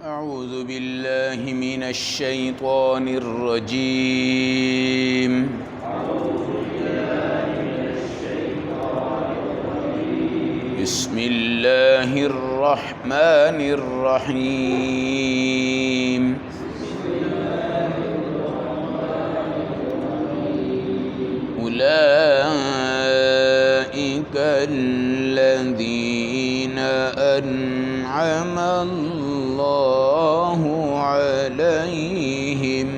أعوذ بالله من الشيطان الرجيم بسم الله الرحمن الرحيم أولئك الذين أنعم الله عليهم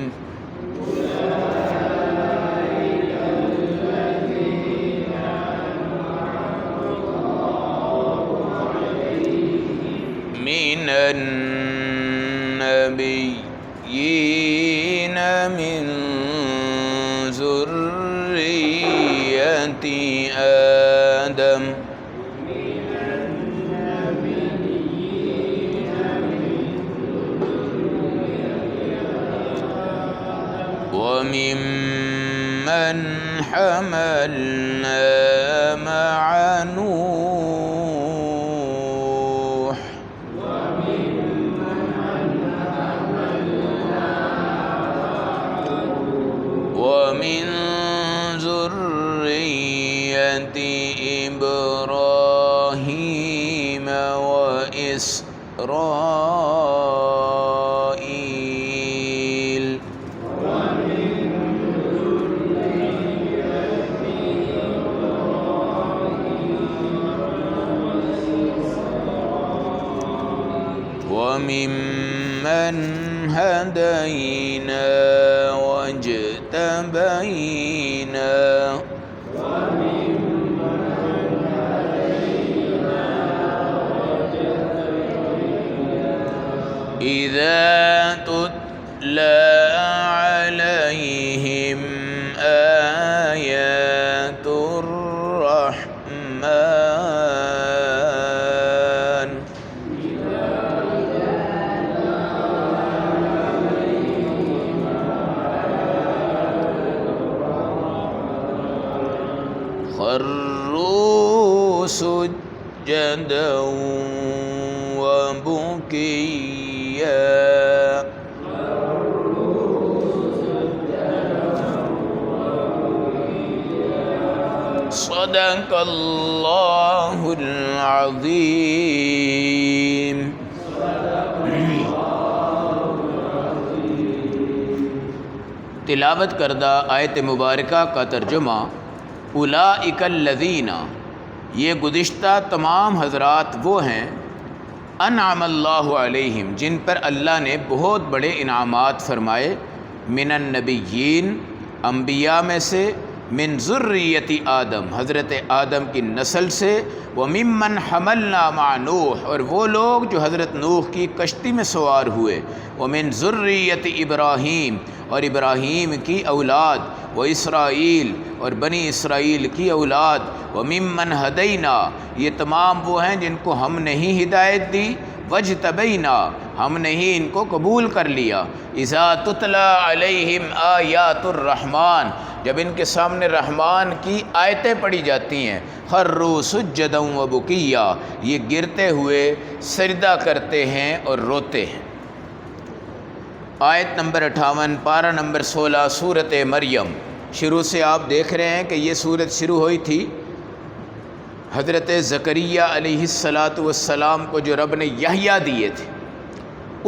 من النبيين من ذرية آدم وممن حملنا مع نوح ومن ذرية إبراهيم وإسرائيل وممن هدينا واجتبينا إذا تتلى عليهم آيات الرحمن خروا سجدا وبكيا صدق اللہ العظیم۔ تلاوت کردہ آیت مبارکہ کا ترجمہ اولئک الذین، یہ گزشتہ تمام حضرات وہ ہیں انعم اللہ علیہم جن پر اللہ نے بہت بڑے انعامات فرمائے، من النبیین انبیاء میں سے، من ذریت آدم حضرت آدم کی نسل سے، وممن حملنا مع نوح اور وہ لوگ جو حضرت نوح کی کشتی میں سوار ہوئے، ومن ذریت ابراہیم اور ابراہیم کی اولاد، و اسرائیل اور بنی اسرائیل کی اولاد، وممن ہدینا یہ تمام وہ ہیں جن کو ہم نے ہی ہدایت دی، واجتبینا ہم نے ہی ان کو قبول کر لیا، اذا تتلی علیہم آیات الرحمن جب ان کے سامنے رحمان کی آیتیں پڑھی جاتی ہیں، خروا سجدا وبکیا یہ گرتے ہوئے سجدہ کرتے ہیں اور روتے ہیں۔ آیت نمبر 58 پارہ نمبر 16 سورۃ مریم۔ شروع سے آپ دیکھ رہے ہیں کہ یہ سورت شروع ہوئی تھی حضرت زکریا علیہ السلام کو جو رب نے یحییٰ دیے تھے،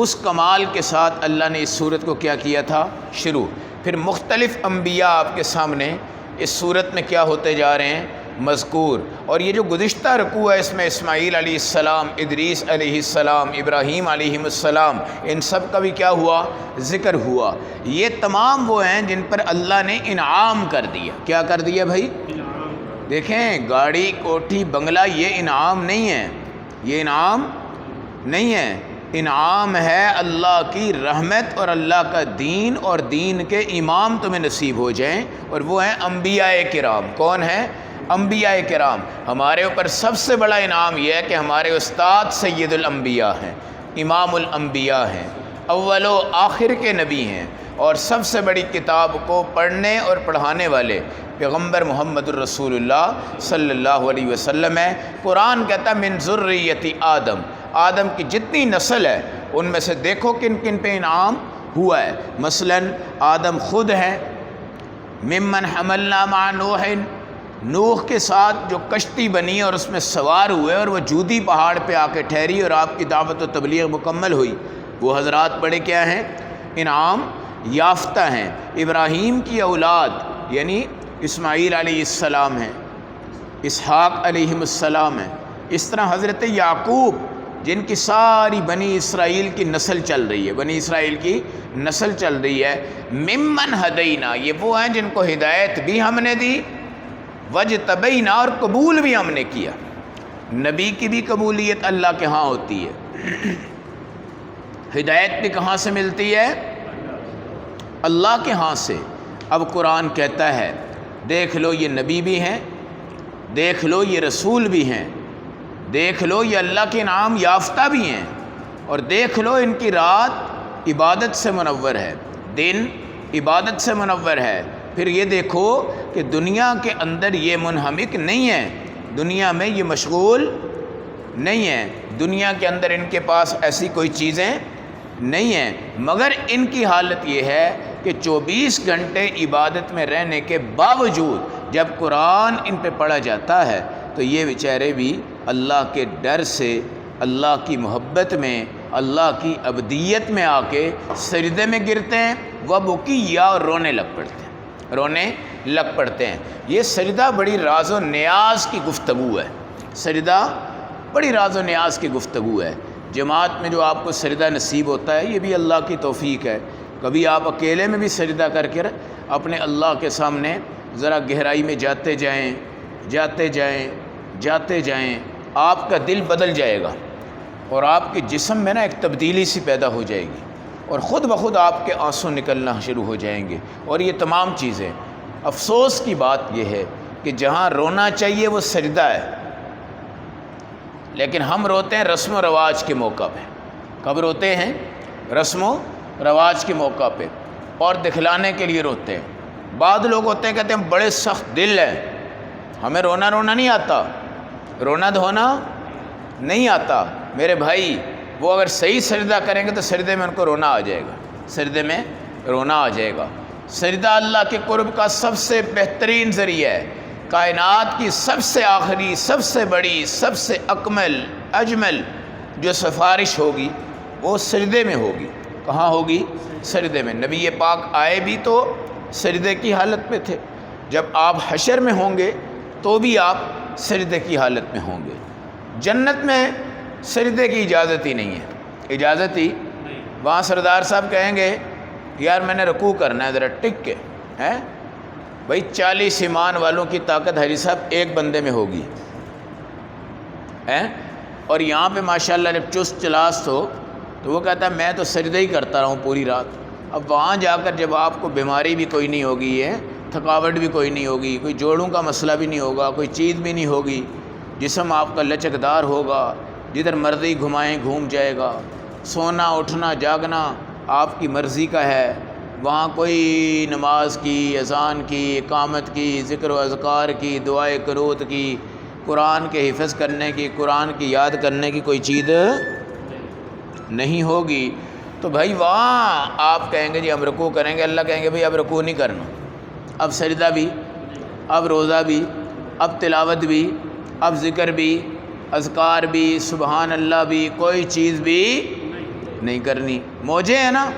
اس کمال کے ساتھ اللہ نے اس سورت کو کیا کیا تھا شروع۔ پھر مختلف انبیاء آپ کے سامنے اس سورت میں کیا ہوتے جا رہے ہیں مذکور، اور یہ جو گزشتہ رکوع ہے اس میں اسماعیل علیہ السلام، ادریس علیہ السلام، ابراہیم علیہ السلام ان سب کا بھی کیا ہوا ذکر ہوا۔ یہ تمام وہ ہیں جن پر اللہ نے انعام کر دیا۔ کیا کر دیا بھائی؟ دیکھیں گاڑی کوٹھی بنگلہ یہ انعام نہیں ہے، یہ انعام نہیں ہے، انعام ہے اللہ کی رحمت اور اللہ کا دین اور دین کے امام تمہیں نصیب ہو جائیں، اور وہ ہیں انبیاء کرام۔ کون ہیں؟ انبیاء کرام۔ ہمارے اوپر سب سے بڑا انعام یہ ہے کہ ہمارے استاد سید الانبیاء ہیں، امام الانبیاء ہیں، اول و آخر کے نبی ہیں، اور سب سے بڑی کتاب کو پڑھنے اور پڑھانے والے پیغمبر محمد الرسول اللہ صلی اللہ علیہ وسلم ہے۔ قرآن کہتا ہے من ذریت آدم، آدم کی جتنی نسل ہے ان میں سے دیکھو کن کن پہ انعام ہوا ہے۔ مثلاً آدم خود ہیں، ممن حملنا مع نوح، نوح کے ساتھ جو کشتی بنی اور اس میں سوار ہوئے اور وہ جودی پہاڑ پہ آ کے ٹھہری اور آپ کی دعوت و تبلیغ مکمل ہوئی، وہ حضرات بڑے کیا ہیں؟ انعام یافتہ ہیں۔ ابراہیم کی اولاد یعنی اسماعیل علیہ السلام ہیں، اسحاق علیہ السلام ہیں، اس طرح حضرت یعقوب جن کی ساری بنی اسرائیل کی نسل چل رہی ہے، بنی اسرائیل کی نسل چل رہی ہے۔ ممن ہدینا، یہ وہ ہیں جن کو ہدایت بھی ہم نے دی، وجتبینا، اور قبول بھی ہم نے کیا۔ نبی کی بھی قبولیت اللہ کے ہاں ہوتی ہے، ہدایت بھی کہاں سے ملتی ہے؟ اللہ کے ہاں سے۔ اب قرآن کہتا ہے دیکھ لو یہ نبی بھی ہیں، دیکھ لو یہ رسول بھی ہیں، دیکھ لو یہ اللہ کے انعام یافتہ بھی ہیں، اور دیکھ لو ان کی رات عبادت سے منور ہے، دن عبادت سے منور ہے۔ پھر یہ دیکھو کہ دنیا کے اندر یہ منہمک نہیں ہے، دنیا میں یہ مشغول نہیں ہے، دنیا کے اندر ان کے پاس ایسی کوئی چیزیں نہیں ہیں، مگر ان کی حالت یہ ہے کہ 24 گھنٹے عبادت میں رہنے کے باوجود جب قرآن ان پہ پڑھا جاتا ہے تو یہ بیچارے بھی اللہ کے ڈر سے، اللہ کی محبت میں، اللہ کی عبدیت میں آ کے سجدے میں گرتے ہیں، وبکیا، اور رونے لگ پڑتے ہیں، رونے لگ پڑتے ہیں۔ یہ سجدہ بڑی راز و نیاز کی گفتگو ہے، سجدہ بڑی راز و نیاز کی گفتگو ہے۔ جماعت میں جو آپ کو سجدہ نصیب ہوتا ہے یہ بھی اللہ کی توفیق ہے۔ کبھی آپ اکیلے میں بھی سجدہ کر کے اپنے اللہ کے سامنے ذرا گہرائی میں جاتے جائیں، جاتے جائیں، جاتے جائیں، آپ کا دل بدل جائے گا اور آپ کے جسم میں نا ایک تبدیلی سی پیدا ہو جائے گی، اور خود بخود آپ کے آنسو نکلنا شروع ہو جائیں گے۔ اور یہ تمام چیزیں، افسوس کی بات یہ ہے کہ جہاں رونا چاہیے وہ سجدہ ہے، لیکن ہم روتے ہیں رسم و رواج کے موقع پہ۔ کب روتے ہیں؟ رسم و رواج کے موقع پہ، اور دکھلانے کے لیے روتے ہیں۔ بعض لوگ ہوتے ہیں کہتے ہیں بڑے سخت دل ہیں، ہمیں رونا نہیں آتا، رونا دھونا نہیں آتا۔ میرے بھائی وہ اگر صحیح سجدہ کریں گے تو سجدے میں ان کو رونا آ جائے گا، سجدے میں رونا آ جائے گا۔ سجدہ اللہ کے قرب کا سب سے بہترین ذریعہ ہے، کائنات کی سب سے آخری، سب سے بڑی، سب سے اکمل اجمل جو سفارش ہوگی وہ سجدے میں ہوگی۔ کہاں ہوگی؟ سجدے میں۔ نبی پاک آئے بھی تو سجدے کی حالت میں تھے، جب آپ حشر میں ہوں گے تو بھی آپ سجدے کی حالت میں ہوں گے۔ جنت میں سجدے کی اجازت ہی نہیں ہے، اجازت ہی، وہاں سردار صاحب کہیں گے یار میں نے رکوع کرنا ہے، ذرا ٹک کے ہیں بھائی 40 ایمان والوں کی طاقت حاجی صاحب ایک بندے میں ہوگی، اور یہاں پہ ماشاءاللہ جب چست چلاس ہو تو وہ کہتا ہے میں تو سجدے ہی کرتا رہا ہوں پوری رات۔ اب وہاں جا کر جب آپ کو بیماری بھی کوئی نہیں ہوگی ہے، تھکاوٹ بھی کوئی نہیں ہوگی، کوئی جوڑوں کا مسئلہ بھی نہیں ہوگا، کوئی چیز بھی نہیں ہوگی، جسم آپ کا لچکدار ہوگا، جدھر مرضی گھمائیں گھوم جائے گا، سونا اٹھنا جاگنا آپ کی مرضی کا ہے، وہاں کوئی نماز کی، اذان کی، اقامت کی، ذکر و اذکار کی، دعائے قنوت کی، قرآن کے حفظ کرنے کی، قرآن کی یاد کرنے کی کوئی چیز نہیں ہوگی۔ تو بھائی وہاں آپ کہیں گے جی ہم رکوع کریں گے، اللہ کہیں گے بھائی اب رکوع نہیں کرنا، اب سجدہ بھی، اب روزہ بھی، اب تلاوت بھی، اب ذکر بھی، اذکار بھی، سبحان اللہ بھی، کوئی چیز بھی نہیں کرنی۔ موجیں ہیں نا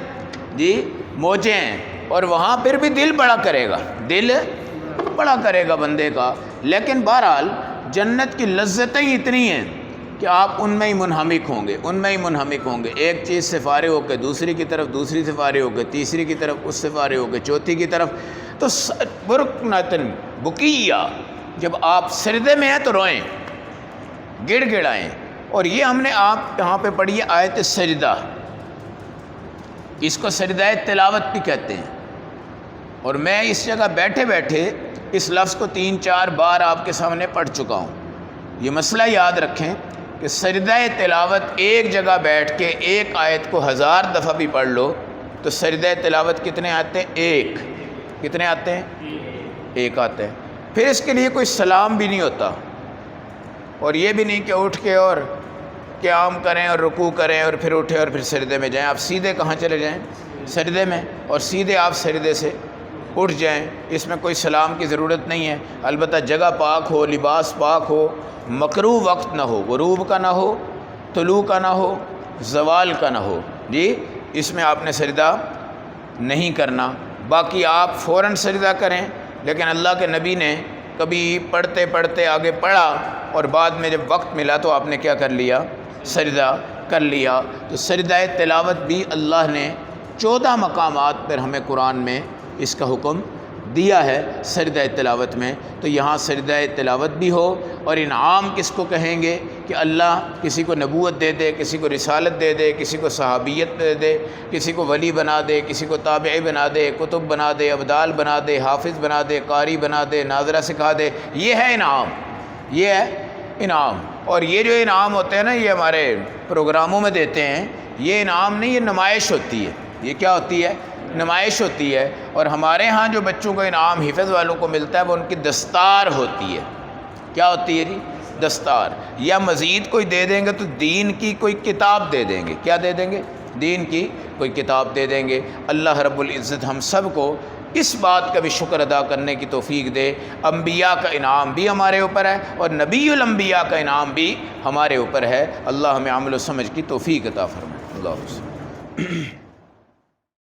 جی، موجیں ہیں، اور وہاں پھر بھی دل بڑا کرے گا، دل بڑا کرے گا بندے کا۔ لیکن بہرحال جنت کی لذتیں اتنی ہیں کہ آپ ان میں ہی منہمک ہوں گے، ان میں ہی منہمک ہوں گے، ایک چیز سے فارغ ہو کے دوسری کی طرف، دوسری سے فارغ ہو کے تیسری کی طرف، اس سے فارغ ہو کے چوتھی کی طرف۔ تو برکنتن بکیہ، جب آپ سجدے میں ہیں تو روئیں، گڑ گڑائیں۔ اور یہ ہم نے آپ یہاں پہ پڑھی ہے آیت سجدہ، اس کو سجدہ تلاوت بھی کہتے ہیں، اور میں اس جگہ بیٹھے بیٹھے اس لفظ کو 3-4 بار آپ کے سامنے پڑھ چکا ہوں۔ یہ مسئلہ یاد رکھیں کہ سجدہ تلاوت ایک جگہ بیٹھ کے ایک آیت کو 1000 دفعہ بھی پڑھ لو تو سجدہ تلاوت کتنے آتے ہیں؟ ایک۔ کتنے آتے ہیں؟ ایک آتے ہیں۔ پھر اس کے لیے کوئی سلام بھی نہیں ہوتا، اور یہ بھی نہیں کہ اٹھ کے اور قیام کریں اور رکوع کریں اور پھر اٹھیں اور پھر سجدے میں جائیں. آپ سیدھے کہاں چلے جائیں؟ سجدے میں، اور سیدھے آپ سجدے سے اٹھ جائیں. اس میں کوئی سلام کی ضرورت نہیں ہے. البتہ جگہ پاک ہو، لباس پاک ہو، مکروہ وقت نہ ہو، غروب کا نہ ہو، طلوع کا نہ ہو، زوال کا نہ ہو. جی اس میں آپ نے سجدہ نہیں کرنا. باقی آپ فوراً سجدہ کریں، لیکن اللہ کے نبی نے کبھی پڑھتے پڑھتے آگے پڑھا اور بعد میں جب وقت ملا تو آپ نے کیا کر لیا؟ سجدہ کر لیا. تو سجدہ تلاوت بھی اللہ نے 14 مقامات پر ہمیں قرآن میں اس کا حکم دیا ہے سجدہ تلاوت میں. تو یہاں سجدہ تلاوت بھی ہو. اور انعام کس کو کہیں گے کہ اللہ کسی کو نبوت دے دے، کسی کو رسالت دے دے، کسی کو صحابیت دے دے، کسی کو ولی بنا دے، کسی کو تابعی بنا دے، کتب بنا دے، ابدال بنا دے، حافظ بنا دے، قاری بنا دے، ناظرہ سکھا دے. یہ ہے انعام، یہ ہے انعام. اور یہ جو انعام ہوتے ہیں نا، یہ ہمارے پروگراموں میں دیتے ہیں. یہ انعام نہیں، یہ نمائش ہوتی ہے. یہ کیا ہوتی ہے؟ نمائش ہوتی ہے. اور ہمارے ہاں جو بچوں کو انعام حفظ والوں کو ملتا ہے وہ ان کی دستار ہوتی ہے. کیا ہوتی ہے جی؟ دستار. یا مزید کوئی دے دیں گے تو دین کی کوئی کتاب دے دیں گے. کیا دے دیں گے؟ دین کی کوئی کتاب دے دیں گے. اللہ رب العزت ہم سب کو اس بات کا بھی شکر ادا کرنے کی توفیق دے. انبیاء کا انعام بھی ہمارے اوپر ہے اور نبی الانبیاء کا انعام بھی ہمارے اوپر ہے. اللہ ہمیں عمل و سمجھ کی توفیق عطا فرمائے. اللہ حافظ.